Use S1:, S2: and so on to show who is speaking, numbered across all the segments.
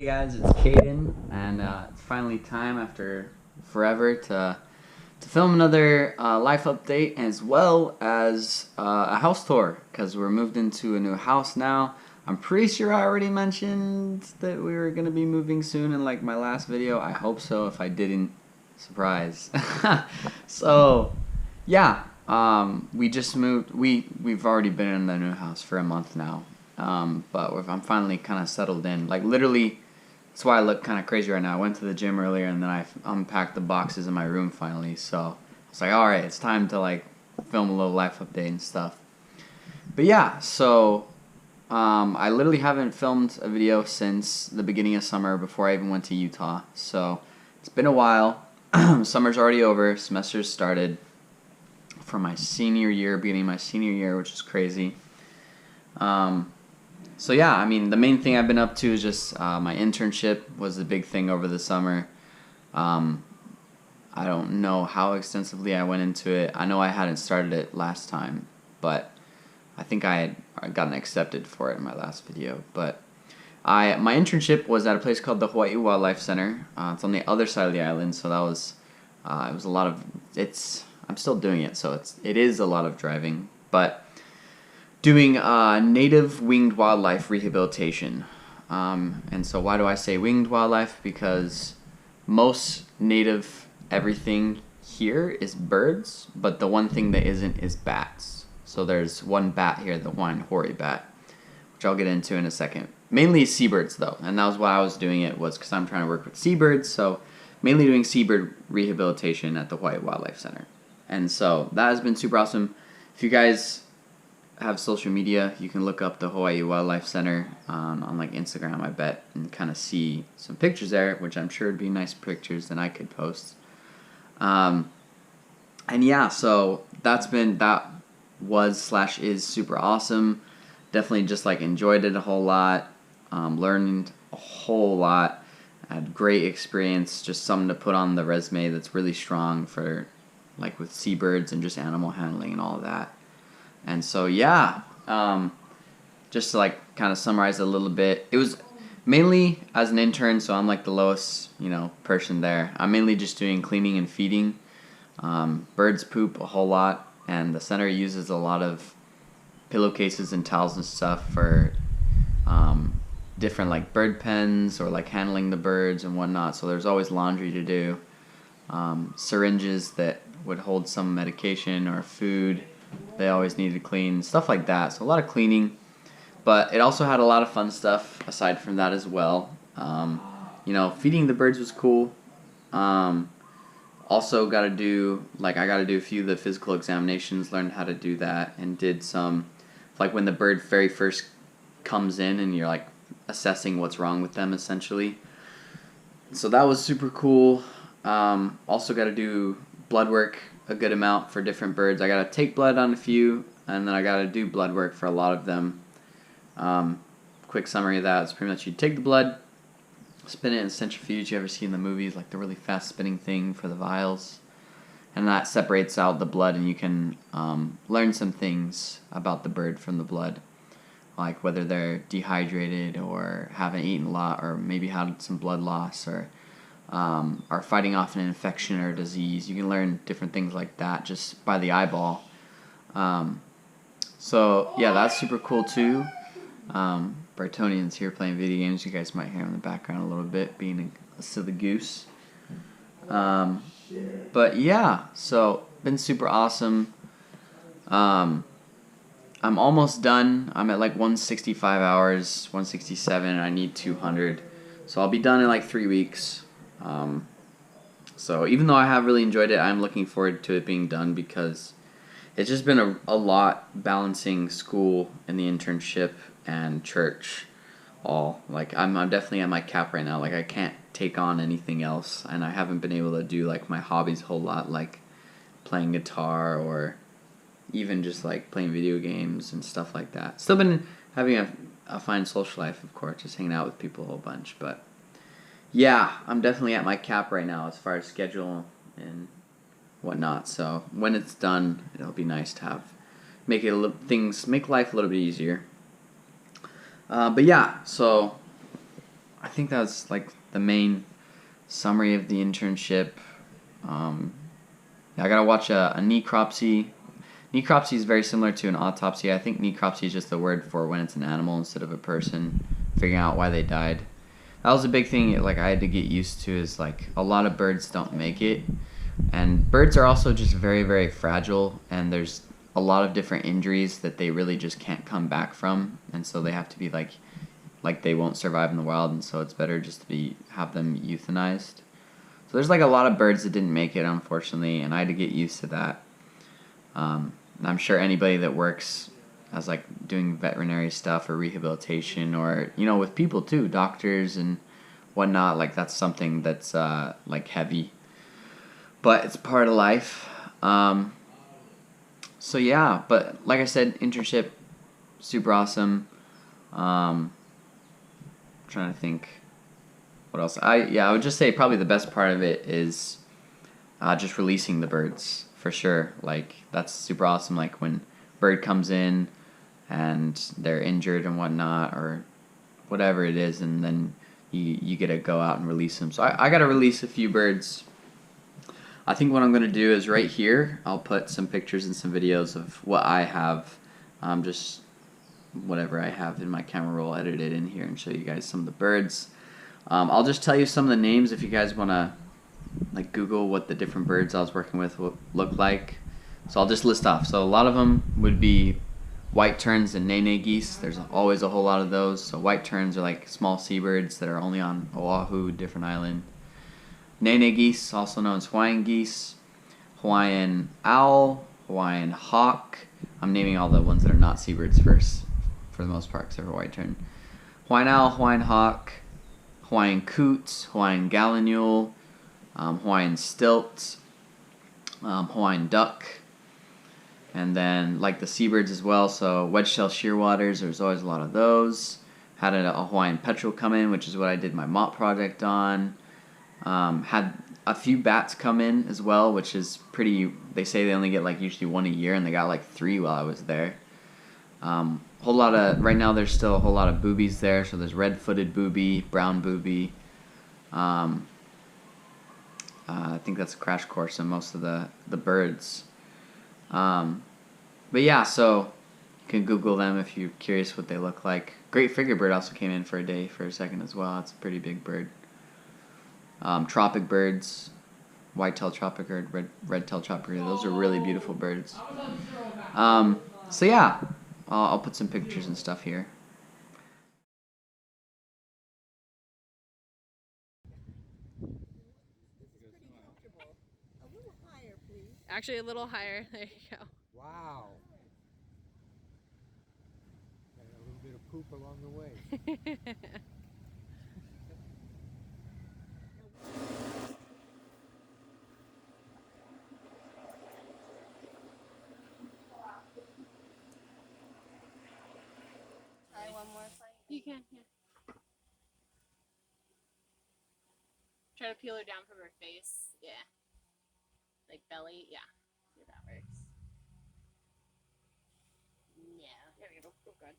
S1: Hey guys, it's Caden, and it's finally time after forever to film another life update as well as a house tour because we're moved into a new house now. I'm pretty sure I already mentioned that we were gonna be moving soon in like my last video. I hope so. If I didn't, surprise. So yeah, we just moved. We've already been in the new house for a month now, but I'm finally kind of settled in. Like literally. That's why I look kind of crazy right now. I went to the gym earlier and then I unpacked the boxes in my room finally. So I was like, all right, it's time to like film a little life update and stuff. But yeah, so I literally haven't filmed a video since the beginning of summer before I even went to Utah. So it's been a while. Summer's already over. Semester's started for my senior year, beginning of my senior year, which is crazy. So yeah, I mean, the main thing I've been up to is just my internship was the big thing over the summer. Um, I don't know how extensively I went into it. I know I hadn't started it last time, but I think I had gotten accepted for it in my last video. But my internship was at a place called the Hawaii Wildlife Center. It's on the other side of the island, so that was it was a lot of I'm still doing it, so it is a lot of driving, but doing native winged wildlife rehabilitation. And so why do I say winged wildlife? Because most native everything here is birds, but the one thing that isn't is bats. So there's one bat here, the Hawaiian hoary bat, which I'll get into in a second. Mainly seabirds though, and that was why I was doing it, was because I'm trying to work with seabirds, so mainly doing seabird rehabilitation at the Hawaii Wildlife Center. And so that has been super awesome. If you guys have social media, you can look up the Hawaii Wildlife Center on like Instagram, I bet, and kind of see some pictures there, which I'm sure would be nice pictures that I could post. And yeah, so that was/is super awesome. Definitely just like enjoyed it a whole lot, learned a whole lot. I had great experience, just something to put on the resume that's really strong for like with seabirds and just animal handling and all of that. And so yeah, just to like kind of summarize a little bit, it was mainly as an intern, so I'm like the lowest person there. I'm mainly just doing cleaning and feeding. Birds poop a whole lot, and the center uses a lot of pillowcases and towels and stuff for different like bird pens or like handling the birds and whatnot. So there's always laundry to do. Syringes that would hold some medication or food, they always needed to clean, stuff like that. So a lot of cleaning, but it also had a lot of fun stuff aside from that as well. Feeding the birds was cool. Also got to do, like, I got to do a few of the physical examinations, learned how to do that, and did some, like when the bird very first comes in and you're like assessing what's wrong with them essentially. So that was super cool. Also got to do blood work a good amount for different birds. I got to take blood on a few, and then I got to do blood work for a lot of them. Quick summary of that is pretty much you take the blood, spin it in a centrifuge you ever see in the movies, like the really fast spinning thing for the vials, and that separates out the blood, and you can learn some things about the bird from the blood, like whether they're dehydrated or haven't eaten a lot or maybe had some blood loss or are fighting off an infection or disease. You can learn different things like that just by the eyeball. So yeah, that's super cool too. Bartonian's here playing video games. You guys might hear him in the background a little bit, being a silly goose. But yeah, so been super awesome. I'm almost done. I'm at like 165 hours, 167, and I need 200. So I'll be done in like 3 weeks. So even though I have really enjoyed it, I'm looking forward to it being done because it's just been a lot balancing school and the internship and church all. Like I'm definitely at my cap right now. Like I can't take on anything else, and I haven't been able to do like my hobbies a whole lot, like playing guitar or even just like playing video games and stuff like that. Still been having a fine social life, of course, just hanging out with people a whole bunch, but yeah, I'm definitely at my cap right now as far as schedule and whatnot. So when it's done, it'll be nice to make life a little bit easier. But yeah, so I think that's like the main summary of the internship. Yeah, I gotta watch a necropsy. Necropsy is very similar to an autopsy. I think necropsy is just the word for when it's an animal instead of a person, figuring out why they died. That was a big thing. Like I had to get used to is like a lot of birds don't make it, and birds are also just very very fragile. And there's a lot of different injuries that they really just can't come back from, and so they have to be like they won't survive in the wild, and so it's better just to be have them euthanized. So there's like a lot of birds that didn't make it, unfortunately, and I had to get used to that. And I'm sure anybody that works as like doing veterinary stuff or rehabilitation or with people too, doctors and whatnot, like that's something that's like heavy, but it's part of life. So yeah, but like I said, internship super awesome. Trying to think what else. I would just say probably the best part of it is just releasing the birds for sure. Like that's super awesome. Like when bird comes in and they're injured and whatnot or whatever it is, and then you get to go out and release them. So I got to release a few birds. I think what I'm going to do is right here, I'll put some pictures and some videos of what I have, just whatever I have in my camera roll edited in here and show you guys some of the birds. I'll just tell you some of the names if you guys want to like Google what the different birds I was working with look like. So I'll just list off. So a lot of them would be white terns and nene geese. There's always a whole lot of those. So white terns are like small seabirds that are only on Oahu, different island. Nene geese, also known as Hawaiian geese, Hawaiian owl, Hawaiian hawk. I'm naming all the ones that are not seabirds first, for the most part, except for white tern. Hawaiian owl, Hawaiian hawk, Hawaiian coot, Hawaiian gallinule, Hawaiian stilt, Hawaiian duck, and then like the seabirds as well. So wedge-tail shearwaters, there's always a lot of those. Had a Hawaiian petrel come in, which is what I did my mop project on. Had a few bats come in as well, which is pretty. They say they only get like usually one a year, and they got like 3 while I was there. Whole lot of right now. There's still a whole lot of boobies there. So there's red-footed booby, brown booby. I think that's a crash course on most of the birds. But yeah, so you can Google them if you're curious what they look like. Great figure bird also came in for a day for a second as well. It's a pretty big bird. Tropic birds, white-tailed tropic bird, red-tailed tropic bird. Those are really beautiful birds. So yeah, I'll put some pictures and stuff here.
S2: Actually, a little higher. There you go.
S3: Wow. And a little bit of poop along the way.
S2: Try one more time. You can, yeah. Try to peel her down from her face. Yeah. Like belly. Yeah. See if that works. Yeah. There we go. Oh, good.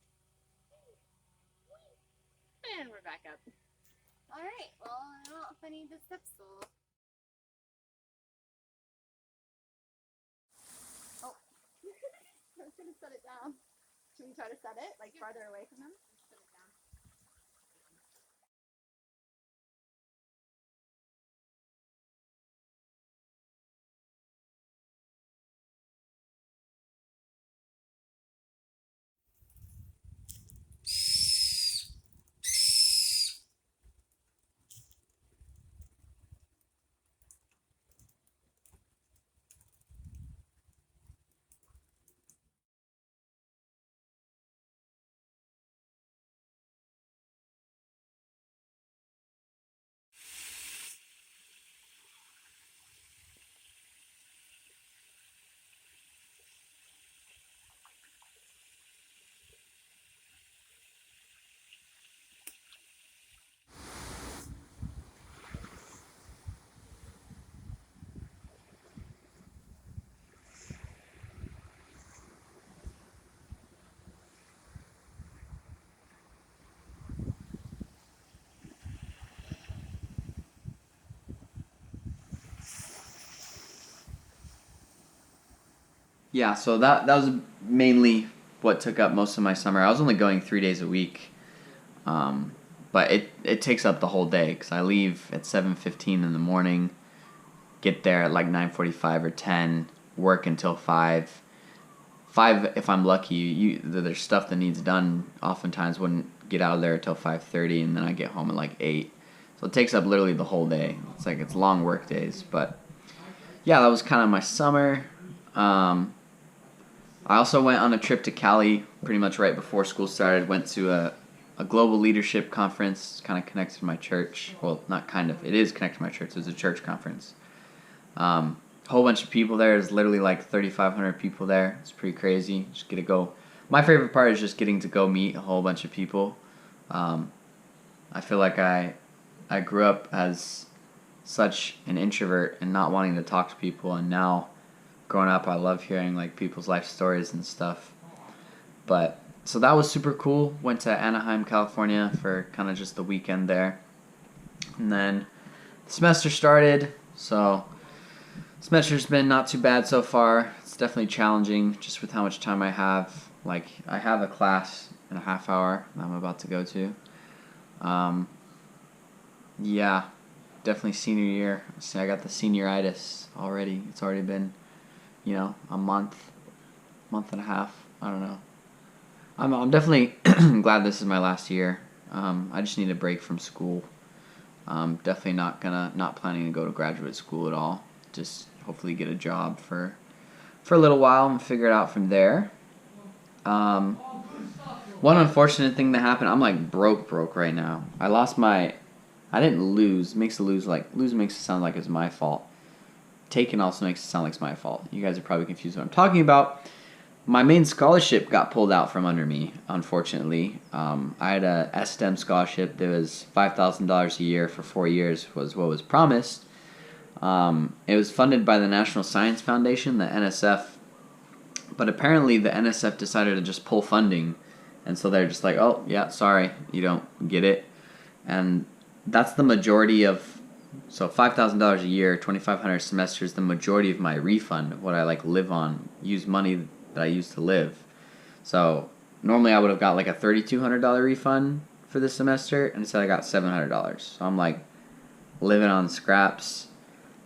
S2: And we're back up. Alright. Well, I don't know if I need the step stool. Oh. I was going to set it down. Should we try to set it? Like farther away from them?
S1: Yeah, so that was mainly what took up most of my summer. I was only going 3 days a week, but it takes up the whole day because I leave at 7:15 in the morning, get there at like 9:45 or 10, work until 5. 5 if I'm lucky. There's stuff that needs done. Oftentimes wouldn't get out of there until 5:30, and then I get home at like 8. So it takes up literally the whole day. It's long work days, but yeah, that was kind of my summer. I also went on a trip to Cali pretty much right before school started. Went to a global leadership conference, kind of connected to my church. Well, not kind of. It is connected to my church. It was a church conference. A whole bunch of people there. There's literally like 3,500 people there. It's pretty crazy. Just get to go. My favorite part is just getting to go meet a whole bunch of people. I feel like I grew up as such an introvert and not wanting to talk to people, and now growing up I love hearing like people's life stories and stuff. But so that was super cool. Went to Anaheim, California for kind of just the weekend there. And then the semester started, so semester's been not too bad so far. It's definitely challenging just with how much time I have. Like I have a class in a half hour that I'm about to go to. Yeah, definitely senior year. See, I got the senioritis already. It's already been, a month and a half. I don't know. I'm definitely glad this is my last year. I just need a break from school. Definitely not planning to go to graduate school at all. Just hopefully get a job for a little while and figure it out from there. One unfortunate thing that happened, I'm like broke right now. I didn't lose. Lose makes it sound like it's my fault. Taken also makes it sound like it's my fault. You guys are probably confused what I'm talking about. My main scholarship got pulled out from under me, unfortunately. I had a STEM scholarship that was $5,000 a year for 4 years was what was promised. It was funded by the National Science Foundation, the NSF, but apparently the NSF decided to just pull funding, and so they're just like, oh, yeah, sorry, you don't get it. And that's the majority of, so $5,000 a year, 2,500 semesters, the majority of my refund of what I live on, use money that I use to live. So normally I would have got like a $3,200 refund for this semester, and instead I got $700. So I'm like living on scraps.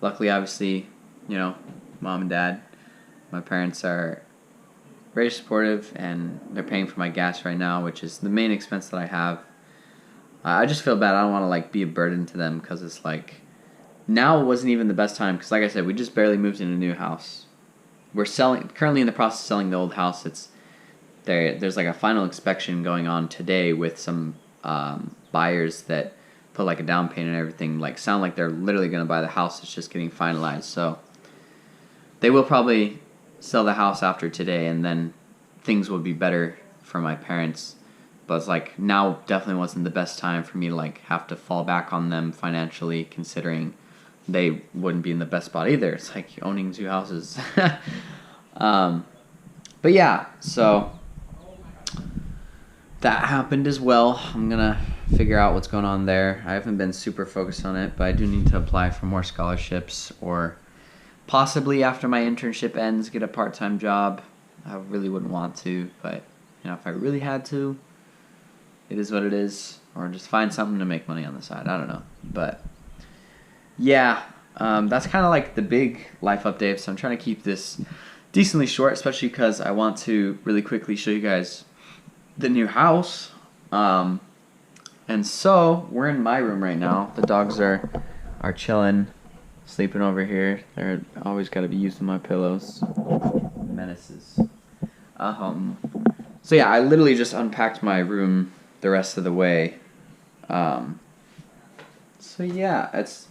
S1: Luckily, obviously, mom and dad, my parents are very supportive, and they're paying for my gas right now, which is the main expense that I have. I just feel bad. I don't want to be a burden to them because it's now wasn't even the best time because, like I said, we just barely moved in a new house. We're currently in the process of selling the old house. There's a final inspection going on today with some buyers that put a down payment and everything. Sound like they're literally going to buy the house. It's just getting finalized. So they will probably sell the house after today, and then things will be better for my parents. But it's now definitely wasn't the best time for me to have to fall back on them financially, considering they wouldn't be in the best spot either. It's like owning 2 houses. But yeah, so that happened as well. I'm gonna figure out what's going on there. I haven't been super focused on it, but I do need to apply for more scholarships, or possibly after my internship ends, get a part-time job. I really wouldn't want to, but if I really had to, it is what it is. Or just find something to make money on the side. I don't know. But yeah, that's kind of the big life update. So I'm trying to keep this decently short, especially because I want to really quickly show you guys the new house. And so we're in my room right now. The dogs are chilling, sleeping over here. They're always got to be using my pillows. Menaces. So yeah, I literally just unpacked my room the rest of the way. So yeah, it's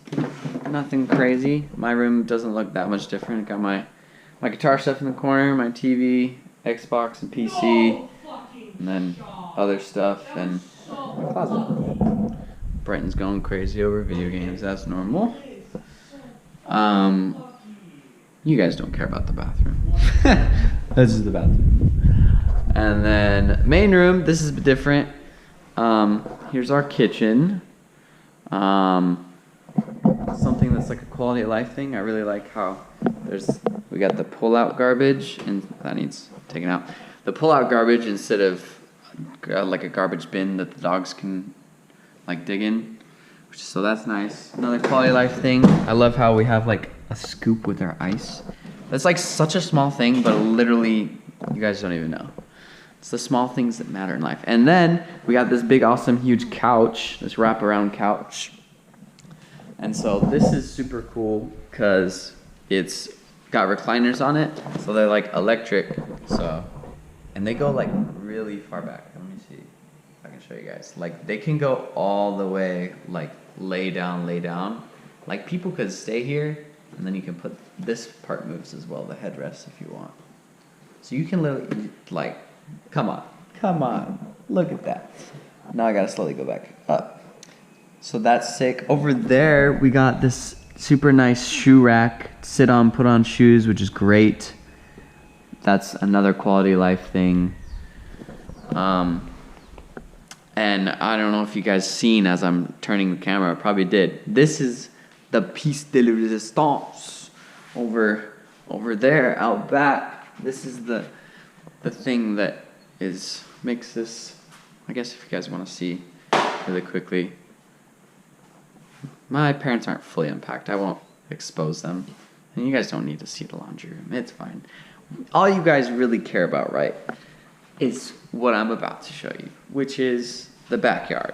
S1: nothing crazy. My room doesn't look that much different. Got my guitar stuff in the corner, my TV, Xbox, and PC, and then other stuff, and my closet. Brighton's going crazy over video games. That's normal. You guys don't care about the bathroom. This is the bathroom. And then main room. This is different. Here's our kitchen. Something that's a quality of life thing. I really like how we We got the pull-out garbage, and that needs taken out. The pull-out garbage instead of like a garbage bin that the dogs can like dig in. So that's nice. Another quality of life thing. I love how we have like a scoop with our ice. That's like such a small thing, but literally you guys don't even know. It's the small things that matter in life. And then we got this big, awesome, huge couch, this wraparound couch. And so this is super cool because it's got recliners on it. So they're like electric. So, and they go like really far back. Let me see if I can show you guys. Like they can go all the way, like lay down. Like people could stay here, and then you can put this part moves as well, the headrest if you want. So you can literally like, come on, look at that. Now I gotta slowly go back up. So that's sick. Over there we got this super nice shoe rack, sit on, put on shoes, which is great. That's another quality of life thing. And I don't know if you guys seen as I'm turning the camera, I probably did. This is the piece de resistance over there out back. This is the thing that makes this, I guess if you guys want to see really quickly. My parents aren't fully unpacked. I won't expose them. And you guys don't need to see the laundry room. It's fine. All you guys really care about, right, is what I'm about to show you, which is the backyard.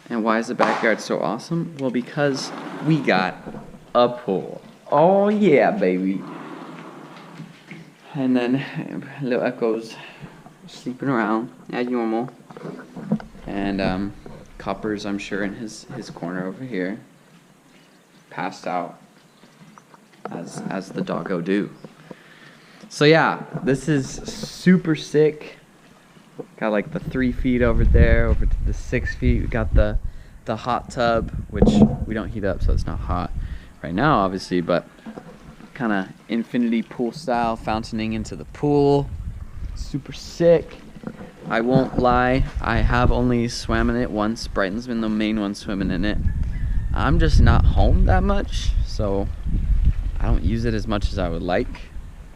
S1: And why is the backyard so awesome? Well, because we got a pool. Oh yeah, baby. And then little Echo's sleeping around as normal. And Copper's, I'm sure, in his corner over here, passed out as the doggo do. So yeah, this is super sick. Got like the 3 feet over there, over to the 6 feet. We got the hot tub, which we don't heat up, so it's not hot right now, obviously, but kind of infinity pool style, fountaining into the pool. Super sick. I won't lie, I have only swam in it once. Brighton's been the main one swimming in it. I'm just not home that much, so I don't use it as much as I would like,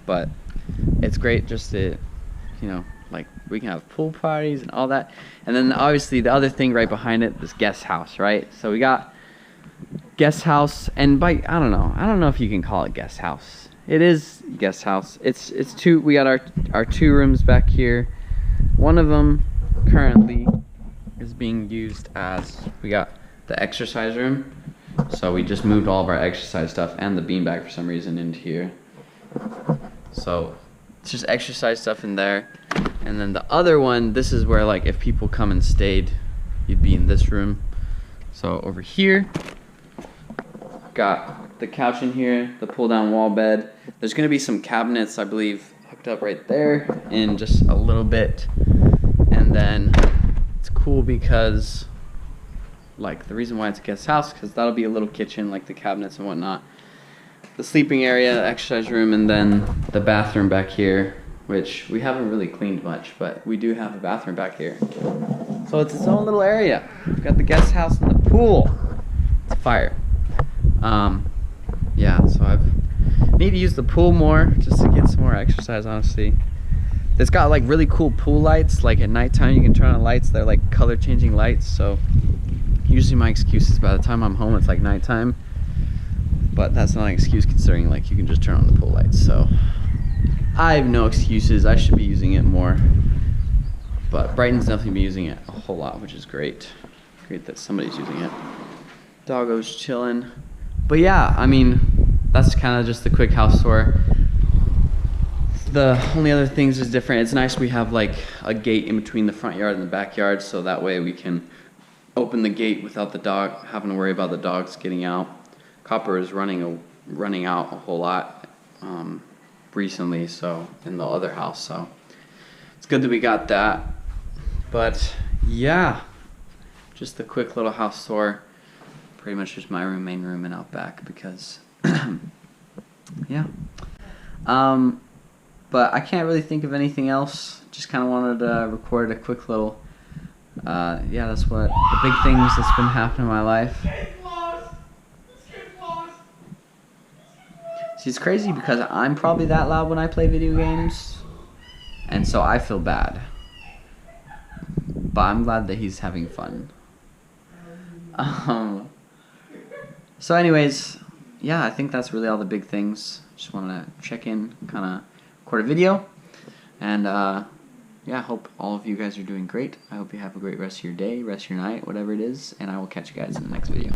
S1: but it's great just to, you know, like we can have pool parties and all that. And then obviously the other thing right behind it, this guest house, right? So we got guest house, and I don't know if you can call it guest house. It is guest house. It's two. We got our 2 rooms back here. One of them currently is being used as, we got the exercise room. So we just moved all of our exercise stuff and the beanbag for some reason into here. So it's just exercise stuff in there. And then the other one, this is where like if people come and stayed, you'd be in this room. So over here, got the couch in here, the pull down wall bed. There's gonna be some cabinets, I believe, hooked up right there in just a little bit. And then it's cool because like the reason why it's a guest house, because that'll be a little kitchen, like the cabinets and whatnot. The sleeping area, the exercise room, and then the bathroom back here, which we haven't really cleaned much, but we do have a bathroom back here. So it's its own little area. We've got the guest house and the pool. It's fire. Yeah, so I need to use the pool more just to get some more exercise, honestly. It's got like really cool pool lights. Like at nighttime you can turn on lights. They're like color changing lights. So usually my excuse is by the time I'm home it's like nighttime. But that's not an excuse considering like you can just turn on the pool lights. So I have no excuses. I should be using it more. But Brighton's definitely been using it a whole lot, which is great. Great that somebody's using it. Doggo's chilling. But yeah, I mean, that's kind of just the quick house tour. The only other things is different. It's nice we have like a gate in between the front yard and the backyard, so that way we can open the gate without the dog having to worry about the dogs getting out. Copper is running out a whole lot recently, so in the other house, so it's good that we got that. But yeah, just a quick little house tour. Pretty much just my room, main room, and out back because yeah. But I can't really think of anything else. Just kind of wanted to record a quick little yeah, that's what the big things that's been happening in my life. So See, it's crazy because I'm probably that loud when I play video games, and so I feel bad. But I'm glad that he's having fun. So anyways, yeah, I think that's really all the big things. Just wanted to check in, kind of record a video. And yeah, I hope all of you guys are doing great. I hope you have a great rest of your day, rest of your night, whatever it is. And I will catch you guys in the next video.